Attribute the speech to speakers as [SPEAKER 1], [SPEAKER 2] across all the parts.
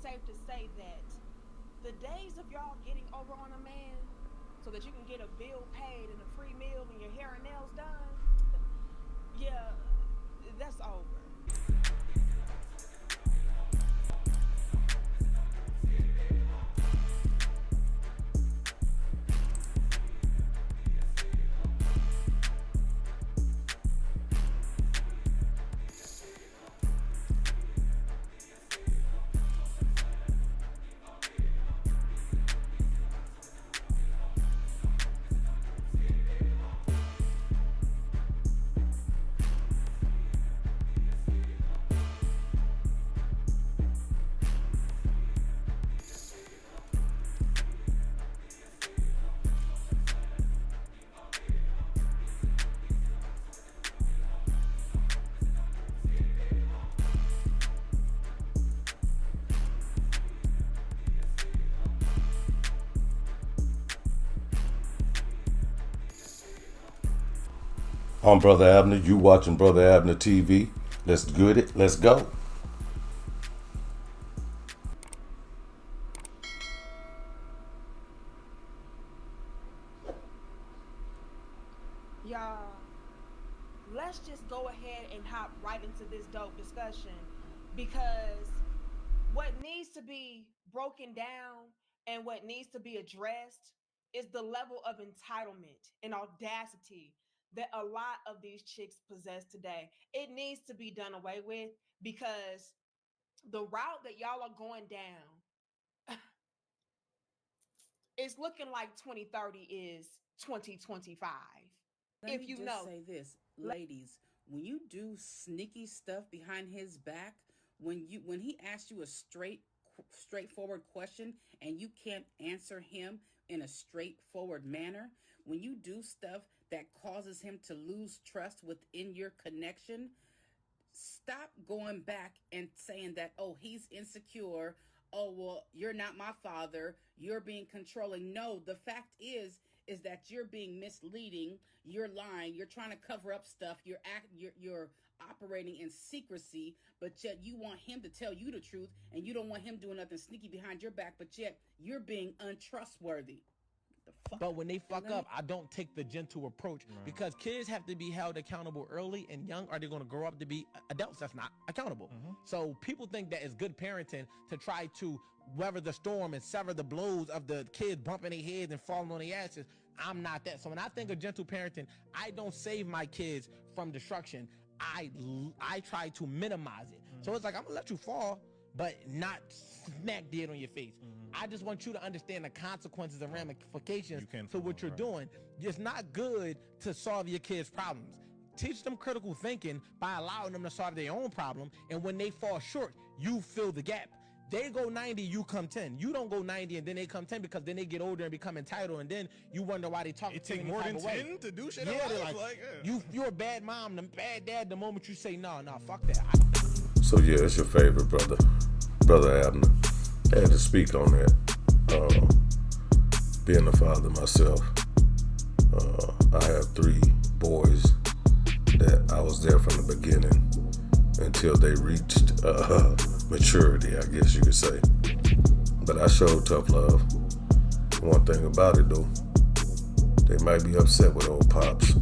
[SPEAKER 1] safe to say that the days of y'all getting over on a man so that you can get a bill paid and a free meal and your hair and nails done, yeah, that's over.
[SPEAKER 2] I'm Brother Abner. You watching Brother Abner TV. Let's get it. Let's go.
[SPEAKER 1] Y'all, let's just go ahead and hop right into this dope discussion because what needs to be broken down and what needs to be addressed is the level of entitlement and audacity that a lot of these chicks possess today. It needs to be done away with because the route that y'all are going down is looking like 2030 is 2025.
[SPEAKER 3] Let
[SPEAKER 1] If
[SPEAKER 3] me
[SPEAKER 1] you
[SPEAKER 3] just
[SPEAKER 1] know,
[SPEAKER 3] say this, ladies, when you do sneaky stuff behind his back, when he asks you a straightforward question and you can't answer him in a straightforward manner, when you do stuff that causes him to lose trust within your connection, stop going back and saying that, oh, he's insecure. Oh, well, you're not my father. You're being controlling. No, the fact is that you're being misleading. You're lying. You're trying to cover up stuff. You're operating in secrecy, but yet you want him to tell you the truth, and you don't want him doing nothing sneaky behind your back, but yet you're being untrustworthy. The fuck?
[SPEAKER 4] But when they
[SPEAKER 3] And
[SPEAKER 4] fuck
[SPEAKER 3] let me
[SPEAKER 4] up, I don't take the gentle approach because kids have to be held accountable early and young, or they're going to grow up to be adults that's not accountable. So people think that it's good parenting to try to weather the storm and sever the blows of the kids bumping their heads and falling on their asses. I'm not that. So when I think of gentle parenting, I don't save my kids from destruction. I try to minimize it. So it's like I'm gonna let you fall, but not smack dead on your face. I just want you to understand the consequences and ramifications to what you're doing. It's not good to solve your kids' problems. Teach them critical thinking by allowing them to solve their own problem. And when they fall short, you fill the gap. They go 90, you come 10. You don't go 90 and then they come 10 because then they get older and become entitled, and then you wonder why they talk
[SPEAKER 5] It
[SPEAKER 4] to you
[SPEAKER 5] take
[SPEAKER 4] any
[SPEAKER 5] more
[SPEAKER 4] type
[SPEAKER 5] than
[SPEAKER 4] of way.
[SPEAKER 5] 10 to do shit
[SPEAKER 4] Yeah,
[SPEAKER 5] in
[SPEAKER 4] they're
[SPEAKER 5] life.
[SPEAKER 4] like,
[SPEAKER 5] Yeah.
[SPEAKER 4] you're a bad mom, the bad dad the moment you say, no, fuck that.
[SPEAKER 2] So yeah, it's your favorite brother, Brother Abner. I had to speak on that. Being a father myself, I have 3 boys that I was there from the beginning until they reached maturity, I guess you could say. But I showed tough love. One thing about it though, they might be upset with old pops,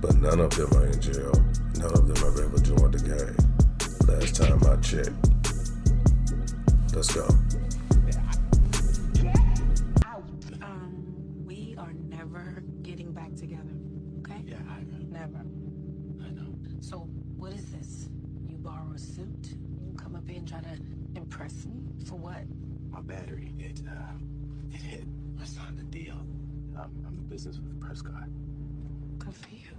[SPEAKER 2] but none of them are in jail. None of them have ever joined the gang. Last time I checked. Let's go.
[SPEAKER 6] We are never getting back together, okay?
[SPEAKER 7] Yeah, I know.
[SPEAKER 6] Never.
[SPEAKER 7] I know.
[SPEAKER 6] So, what is this? You borrow a suit? You come up here and try to impress me? For what?
[SPEAKER 7] My battery, it hit. I signed a deal. I'm in business with Prescott.
[SPEAKER 6] Good for you.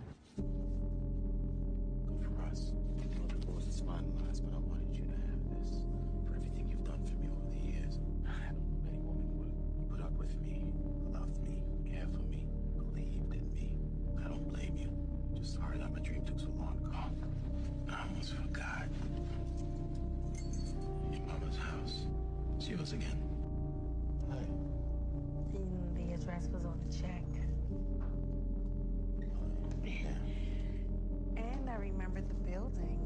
[SPEAKER 7] Good for us. The divorce is finalized, but I wanted you to have this for everything you've done for me over the years. I don't know many women would put up with me, loved me, cared for me, believed in me. I don't blame you. Just sorry that my dream took so long to come. I almost forgot. Your mama's house. It's yours again. Hi.
[SPEAKER 6] The address was on the check.
[SPEAKER 7] Yeah.
[SPEAKER 6] And I remembered the building.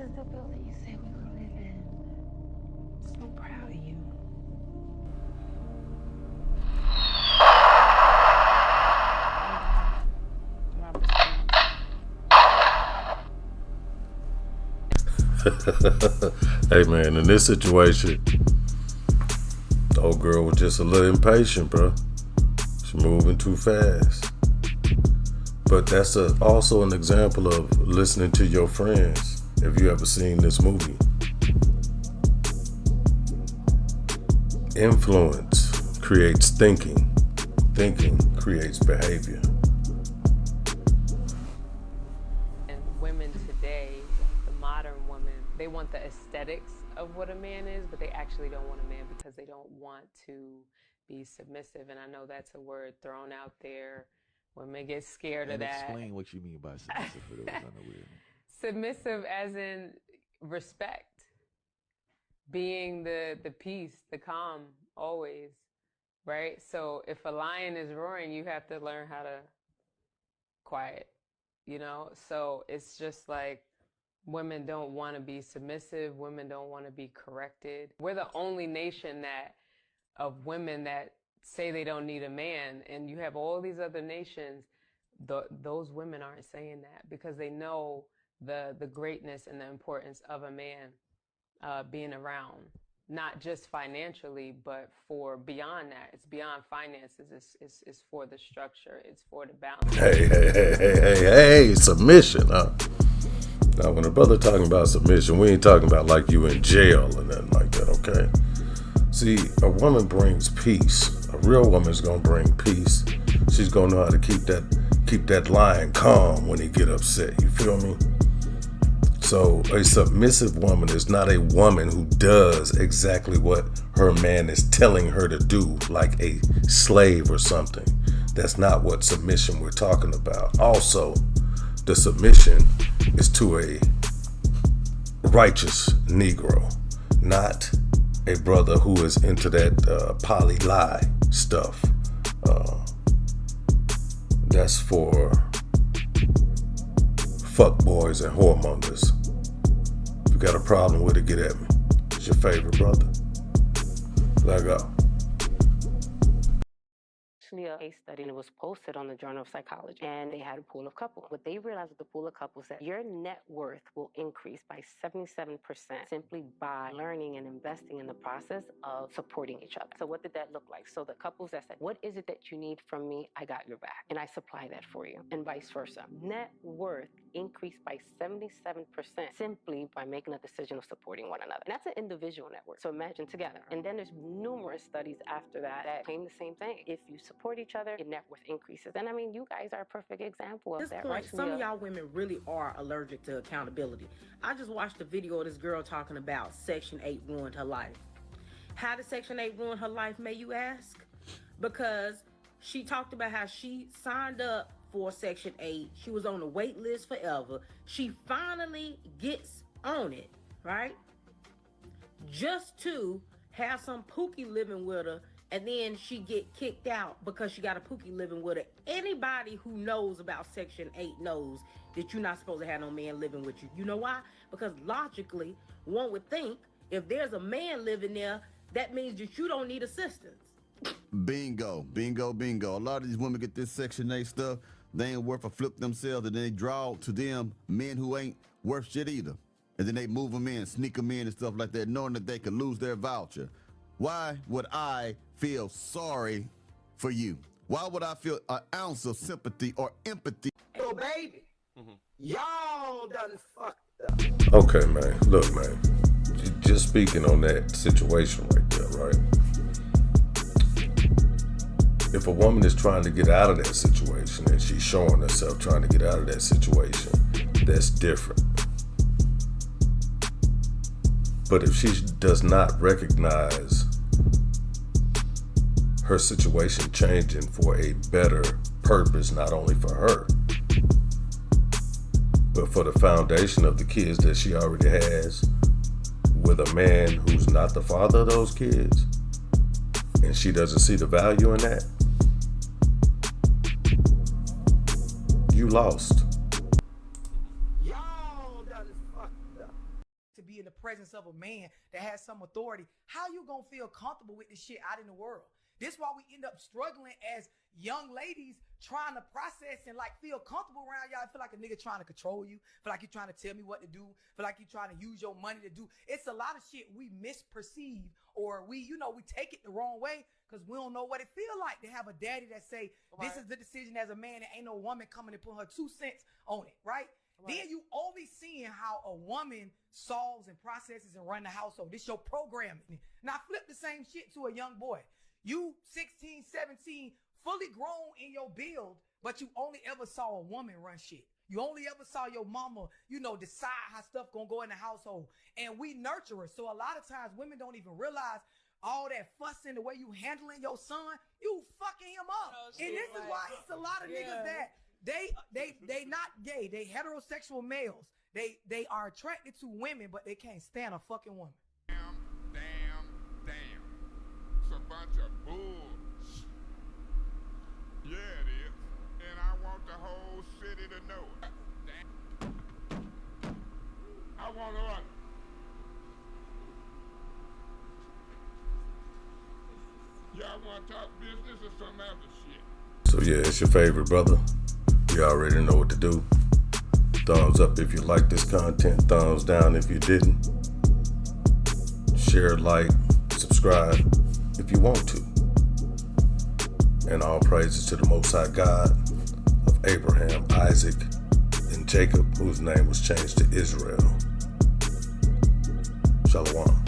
[SPEAKER 6] is the building you said we gonna live in. So proud of you.
[SPEAKER 2] Hey man, in this situation, the old girl was just a little impatient, bro. She moving too fast. But that's also an example of listening to your friends. If you ever seen this movie, influence creates thinking. Thinking creates behavior.
[SPEAKER 5] And women today, the modern women, they want the aesthetics of what a man is, but they actually don't want a man because they don't want to be submissive. And I know that's a word thrown out there. Women get scared of that.
[SPEAKER 8] Explain what you mean by submissive for those unaware.
[SPEAKER 5] Submissive as in respect, being the peace, the calm, always, right? So if a lion is roaring, you have to learn how to quiet, you know? So it's just like women don't want to be submissive. Women don't want to be corrected. We're the only nation of women that say they don't need a man, and you have all these other nations, those women aren't saying that because they know the greatness and the importance of a man being around, not just financially, but for beyond that. It's beyond finances. It's for the structure. It's for the balance.
[SPEAKER 2] Hey, submission, huh? Now, when a brother talking about submission, we ain't talking about like you in jail or nothing like that, okay? See, a woman brings peace. A real woman's gonna bring peace. She's gonna know how to keep that lion calm when he get upset. You feel me? So a submissive woman is not a woman who does exactly what her man is telling her to do, like a slave or something. That's not what submission we're talking about. Also, the submission is to a righteous Negro, not a brother who is into that poly lie stuff. That's for fuck boys and whoremongers. If you got a problem with it, get at me. It's your favorite brother. Let go.
[SPEAKER 9] Actually a case study, and it was posted on the Journal of Psychology, and they had a pool of couples. What they realized with the pool of couples that your net worth will increase by 77% simply by learning and investing in the process of supporting each other. So what did that look like? So the couples that said, what is it that you need from me? I got your back, and I supply that for you, and vice versa. Net worth increased by 77% simply by making a decision of supporting one another. And that's an individual net worth. So imagine together. And then there's numerous studies after that claim the same thing. If you support each other, your net worth increases. And I mean, you guys are a perfect example of
[SPEAKER 3] At this
[SPEAKER 9] that,
[SPEAKER 3] point,
[SPEAKER 9] right?
[SPEAKER 3] some of y'all women really are allergic to accountability. I just watched a video of this girl talking about Section 8 ruined her life. How did Section 8 ruin her life, may you ask? Because she talked about how she signed up for Section 8. She was on the wait list forever. She finally gets on it, right? Just to have some pookie living with her, and then she get kicked out because she got a pookie living with her. Anybody who knows about Section 8 knows that you're not supposed to have no man living with you. You know why? Because logically, one would think if there's a man living there, that means that you don't need assistance.
[SPEAKER 10] Bingo, bingo, bingo. A lot of these women get this Section 8 stuff. They ain't worth a flip themselves, and they draw to them men who ain't worth shit either. And then they move them in, sneak them in and stuff like that, knowing that they could lose their voucher. Why would I feel sorry for you? Why would I feel an ounce of sympathy or empathy?
[SPEAKER 11] Yo, baby, y'all done fucked up.
[SPEAKER 2] Okay, man. Look, man. Just speaking on that situation right there, right? If a woman is trying to get out of that situation and she's showing herself trying to get out of that situation, that's different. But if she does not recognize her situation changing for a better purpose, not only for her, but for the foundation of the kids that she already has with a man who's not the father of those kids, and she doesn't see the value in that, you lost.
[SPEAKER 11] Y'all done fucked up.
[SPEAKER 12] presence of a man that has some authority, how you gonna feel comfortable with this shit out in the world? This why we end up struggling as young ladies trying to process and like feel comfortable around y'all. I feel like a nigga trying to control you. Feel like you're trying to tell me what to do. Feel like you're trying to use your money to do. It's a lot of shit we misperceive or we take it the wrong way because we don't know what it feel like to have a daddy that say, this is the decision as a man and ain't no woman coming to put her 2 cents on it, right? Then you only seeing how a woman solves and processes and run the household. This your programming. Now flip the same shit to a young boy. You 16, 17, fully grown in your build, but you only ever saw a woman run shit. You only ever saw your mama, decide how stuff gonna go in the household. And we nurture her. So a lot of times women don't even realize all that fussing, the way you handling your son, you fucking him up. And this is why it's a lot of niggas that they not gay. They heterosexual males. They are attracted to women, but they can't stand a fucking woman.
[SPEAKER 13] Damn. It's a bunch of bullshit. Yeah, it is. And I want the whole city to know it. Damn. I want to run. Y'all want to talk business or some other shit?
[SPEAKER 2] So yeah, it's your favorite brother. You already know what to do. Thumbs up if you like this content. Thumbs down if you didn't. Share, like, subscribe if you want to. And all praises to the Most High God of Abraham, Isaac, and Jacob, whose name was changed to Israel. Shalom.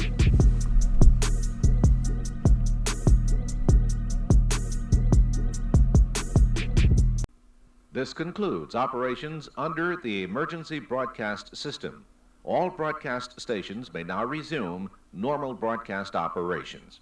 [SPEAKER 14] This concludes operations under the Emergency Broadcast System. All broadcast stations may now resume normal broadcast operations.